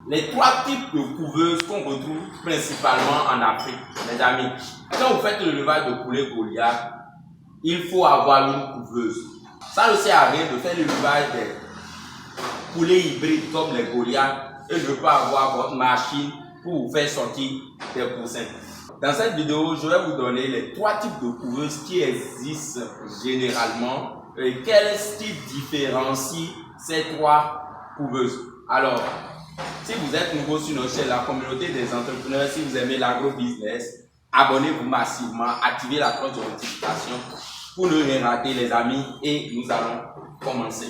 les trois types de couveuses qu'on retrouve principalement en Afrique, mes amis. Quand vous faites le levage de poulet Goliath, il faut avoir une couveuse. Ça ne sert à rien de faire le levage des poulets hybrides comme les Goliath et ne pas avoir votre machine pour vous faire sortir des poussins. Dans cette vidéo, je vais vous donner les trois types de couveuses qui existent généralement et quel style différencie ces trois couveuses. Alors, si vous êtes nouveau sur notre chaîne, la communauté des entrepreneurs, si vous aimez l'agro-business, abonnez-vous massivement, activez la cloche de notification pour ne rien rater les amis et nous allons commencer.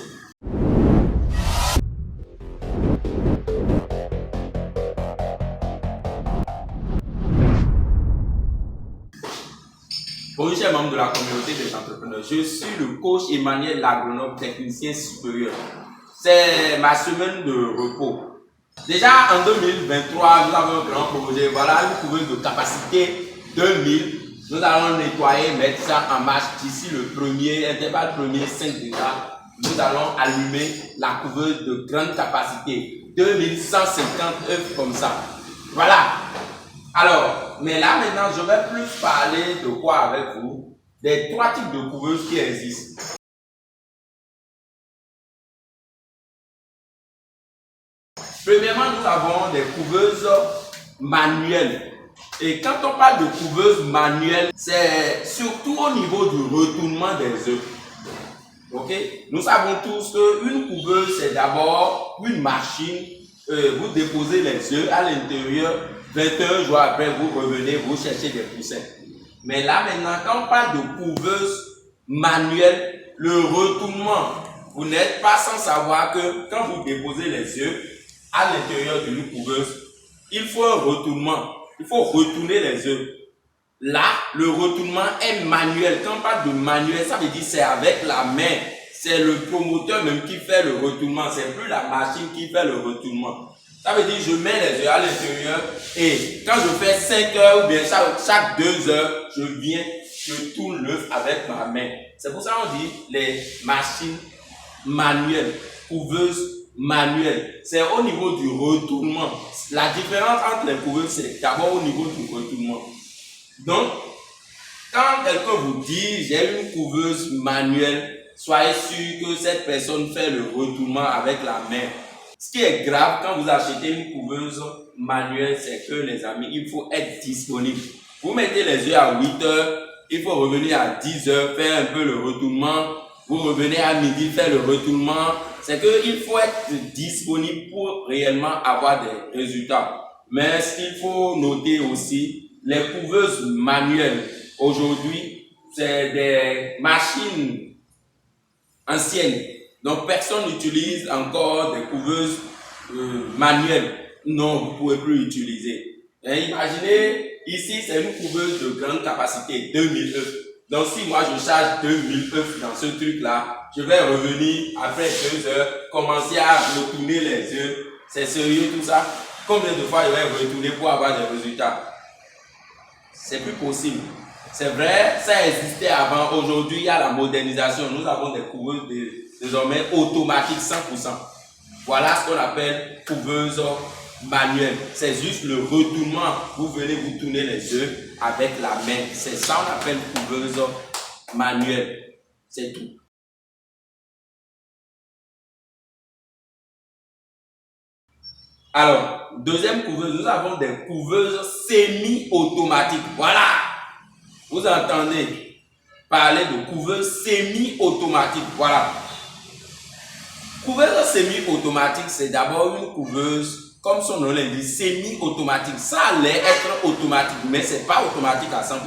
Bonjour chers membres de la communauté des entrepreneurs, je suis le coach Emmanuel, l'agronome technicien supérieur. C'est ma semaine de repos. Déjà en 2023, nous avons un grand projet. Voilà une couveuse de capacité 2000. Nous allons nettoyer, mettre ça en marche d'ici le premier, intervalle premier 5 déjà. Nous allons allumer la couveuse de grande capacité 2150 œufs comme ça. Voilà. Alors, mais là maintenant, je vais plus parler de quoi avec vous? Des trois types de couveuses qui existent. Premièrement, nous avons des couveuses manuelles. Et quand on parle de couveuse manuelle, c'est surtout au niveau du retournement des œufs. Ok? Nous savons tous qu'une couveuse, c'est d'abord une machine. Vous déposez les œufs à l'intérieur. 21 jours après, vous revenez, vous cherchez des poussins. Mais là maintenant, quand on parle de couveuse manuelle, le retournement, vous n'êtes pas sans savoir que quand vous déposez les œufs à l'intérieur d'une couveuse, il faut un retournement. Il faut retourner les œufs. Là, le retournement est manuel. Quand on parle de manuel, ça veut dire c'est avec la main. C'est le promoteur même qui fait le retournement. C'est plus la machine qui fait le retournement. Ça veut dire je mets les œufs à l'intérieur et quand je fais 5 heures ou bien chaque 2 heures, je viens, je tourne l'œuf avec ma main. C'est pour ça qu'on dit les machines manuelles, couveuses manuelles. C'est au niveau du retournement. La différence entre les couveuses, c'est d'abord au niveau du retournement. Donc, quand quelqu'un vous dit j'ai une couveuse manuelle, soyez sûr que cette personne fait le retournement avec la main. Ce qui est grave quand vous achetez une couveuse manuelle, c'est que les amis, il faut être disponible. Vous mettez les œufs à 8 heures, il faut revenir à 10 heures, faire un peu le retournement. Vous revenez à midi, faire le retournement. C'est qu'il faut être disponible pour réellement avoir des résultats. Mais ce qu'il faut noter aussi, les couveuses manuelles, aujourd'hui, c'est des machines anciennes. Donc, personne n'utilise encore des couveuses manuelles. Non, vous ne pouvez plus utiliser. Et imaginez, ici, c'est une couveuse de grande capacité, 2000 œufs. Donc, si moi, je charge 2000 œufs dans ce truc-là, je vais revenir après 2 heures, commencer à retourner les œufs. C'est sérieux tout ça? Combien de fois je vais retourner pour avoir des résultats? C'est plus possible. C'est vrai, ça existait avant. Aujourd'hui, il y a la modernisation. Nous avons des couveuses désormais automatiques 100%. Voilà ce qu'on appelle couveuse manuelle. C'est juste le retournement. Vous venez vous tourner les œufs avec la main. C'est ça qu'on appelle couveuse manuelle. C'est tout. Alors, deuxième couveuse, nous avons des couveuses semi-automatiques. Voilà. Vous entendez parler de couveuse semi-automatique. Voilà. Couveuse semi-automatique, c'est d'abord une couveuse, comme son nom l'indique, semi-automatique. Ça allait être automatique, mais ce n'est pas automatique à 100%.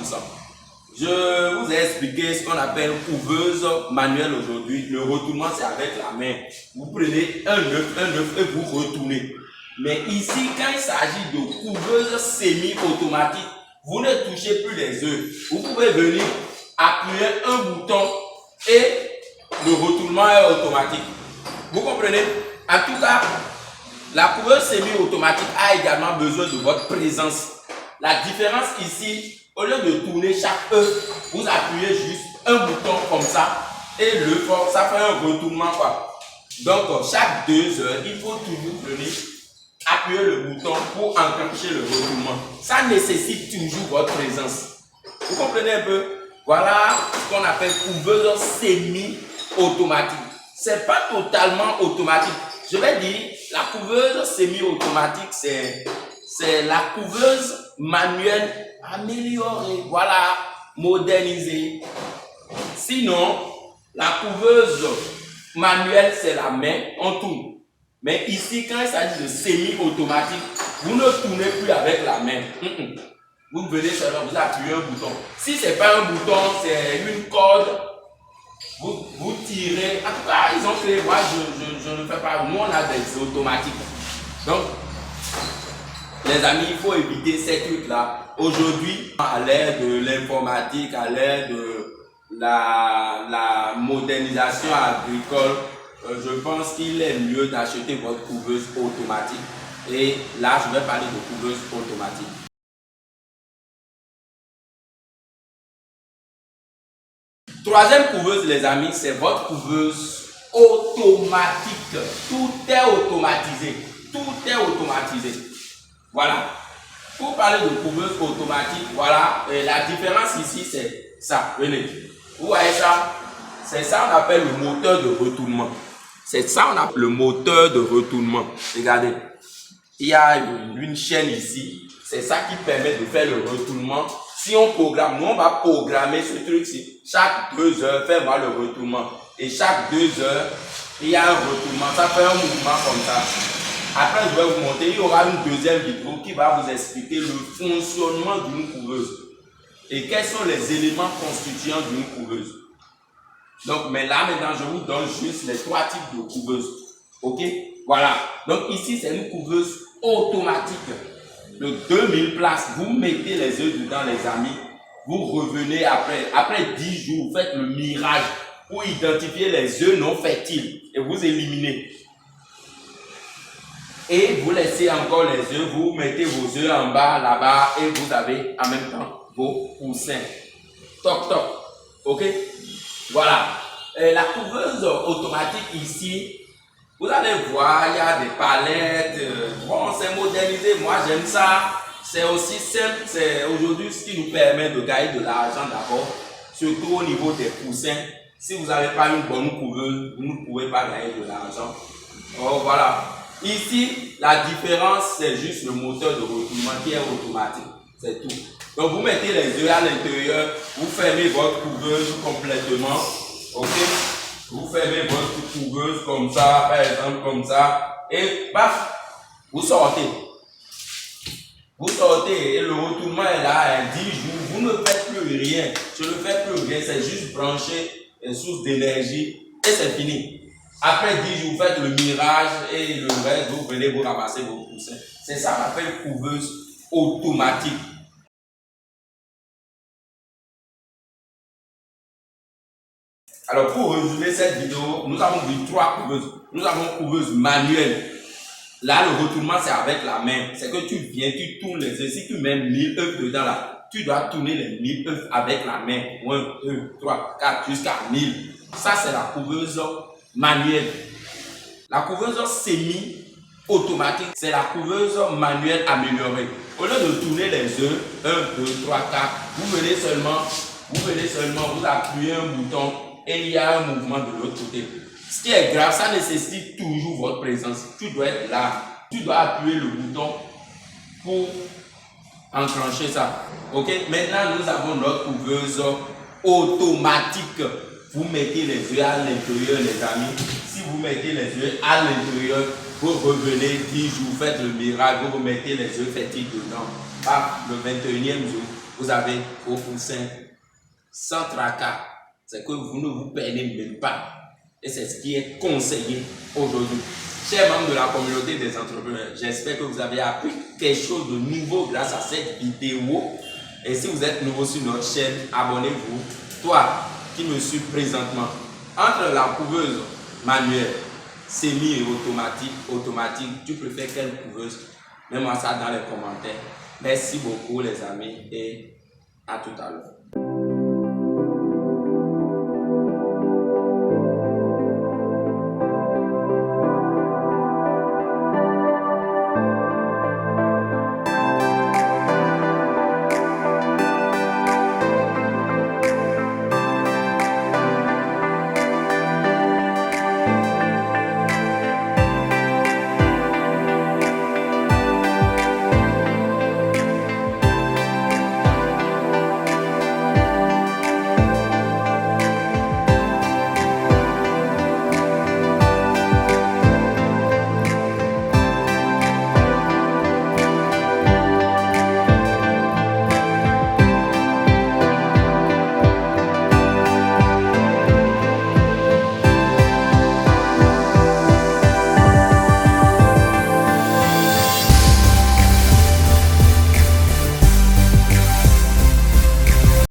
Je vous ai expliqué ce qu'on appelle couveuse manuelle aujourd'hui. Le retournement, c'est avec la main. Vous prenez un œuf et vous retournez. Mais ici, quand il s'agit de couveuse semi-automatique, vous ne touchez plus les œufs. Vous pouvez venir appuyer un bouton et le retournement est automatique. Vous comprenez? En tout cas, la couveuse semi-automatique a également besoin de votre présence. La différence ici, au lieu de tourner chaque œuf, vous appuyez juste un bouton comme ça et l'œuf, ça fait un retournement quoi. Donc, chaque 2 heures, il faut toujours venir appuyer le bouton pour enclencher le retournement. Ça nécessite toujours votre présence. Vous comprenez un peu? Voilà ce qu'on appelle couveuse semi-automatique. C'est pas totalement automatique. Je vais dire, la couveuse semi-automatique, c'est la couveuse manuelle améliorée, voilà, modernisée. Sinon, la couveuse manuelle, c'est la main, on tourne. Mais ici, quand il s'agit de semi-automatique, vous ne tournez plus avec la main. Vous venez seulement, vous appuyez un bouton. Si ce n'est pas un bouton, c'est une corde, vous tirez. En tout cas, ils ont créé, moi je ne fais pas, nous on a des automatiques. Donc, les amis, il faut éviter ces trucs-là. Aujourd'hui, à l'ère de l'informatique, à l'ère de la modernisation agricole, je pense qu'il est mieux d'acheter votre couveuse automatique. Et là, je vais parler de couveuse automatique. Troisième couveuse, les amis, c'est votre couveuse automatique. Tout est automatisé. Tout est automatisé. Voilà. Pour parler de couveuse automatique, voilà. Et la différence ici, c'est ça. Venez. Vous voyez ça? C'est ça qu'on appelle le moteur de retournement. C'est ça qu'on appelle le moteur de retournement. Regardez. Il y a une chaîne ici. C'est ça qui permet de faire le retournement. Si on programme, nous on va programmer ce truc-ci. Chaque 2 heures, fais-moi le retournement. Et chaque 2 heures, il y a un retournement. Ça fait un mouvement comme ça. Après, je vais vous montrer. Il y aura une deuxième vidéo qui va vous expliquer le fonctionnement d'une couveuse. Et quels sont les éléments constituants d'une couveuse. Donc, mais là, maintenant, je vous donne juste les 3 types de couveuses. Ok? Voilà. Donc, ici, c'est une couveuse automatique de 2000 places. Vous mettez les œufs dedans, les amis. Vous revenez après 10 jours, vous faites le mirage pour identifier les œufs non fertiles et vous éliminez. Et vous laissez encore les œufs, vous mettez vos œufs en bas, là-bas, et vous avez en même temps vos poussins. Toc, toc. Ok? Voilà. La couveuse automatique ici, vous allez voir, il y a des palettes. Bon, c'est modernisé. Moi, j'aime ça. C'est aussi simple. C'est aujourd'hui ce qui nous permet de gagner de l'argent d'abord, surtout au niveau des poussins. Si vous n'avez pas une bonne couveuse, vous ne pouvez pas gagner de l'argent. Oh, voilà. Ici, la différence, c'est juste le moteur de retournement qui est automatique. C'est tout. Donc, vous mettez les œufs à l'intérieur, vous fermez votre couveuse complètement. Ok? Vous fermez votre couveuse comme ça, par exemple, comme ça. Et paf, vous sortez. Vous sortez et le retournement est là, 10 jours. Vous ne faites plus rien. Je ne fais plus rien. C'est juste brancher une source d'énergie et c'est fini. Après 10 jours, vous faites le mirage et le reste, vous venez vous ramasser vos poussins. C'est ça qu'on appelle couveuse automatique. Alors, pour résumer cette vidéo, nous avons vu 3 couveuses. Nous avons couveuse manuelle. Là, le retournement, c'est avec la main. C'est que tu viens, tu tournes les œufs. Si tu mets 1000 œufs dedans là, tu dois tourner les 1000 œufs avec la main. 1, 2, 3, 4, jusqu'à 1000. Ça, c'est la couveuse manuelle. La couveuse semi-automatique, c'est la couveuse manuelle améliorée. Au lieu de tourner les œufs, 1, 2, 3, 4, vous venez seulement, vous appuyez un bouton et il y a un mouvement de l'autre côté. Ce qui est grave, ça nécessite toujours votre présence. Tu dois être là. Tu dois appuyer le bouton pour enclencher ça. Ok? Maintenant, nous avons notre couveuse automatique. Vous mettez les œufs à l'intérieur, les amis. Si vous mettez les œufs à l'intérieur, vous revenez 10 jours, faites le miracle, vous remettez les œufs fertiles dedans. Le 21e jour, vous avez vos poussins sans tracas. C'est que vous ne vous perdez même pas. Et c'est ce qui est conseillé aujourd'hui. Chers membres de la communauté des entrepreneurs, j'espère que vous avez appris quelque chose de nouveau grâce à cette vidéo. Et si vous êtes nouveau sur notre chaîne, abonnez-vous. Toi qui me suis présentement, entre la couveuse manuelle, semi-automatique, tu préfères quelle couveuse? Mets-moi ça dans les commentaires. Merci beaucoup les amis et à tout à l'heure.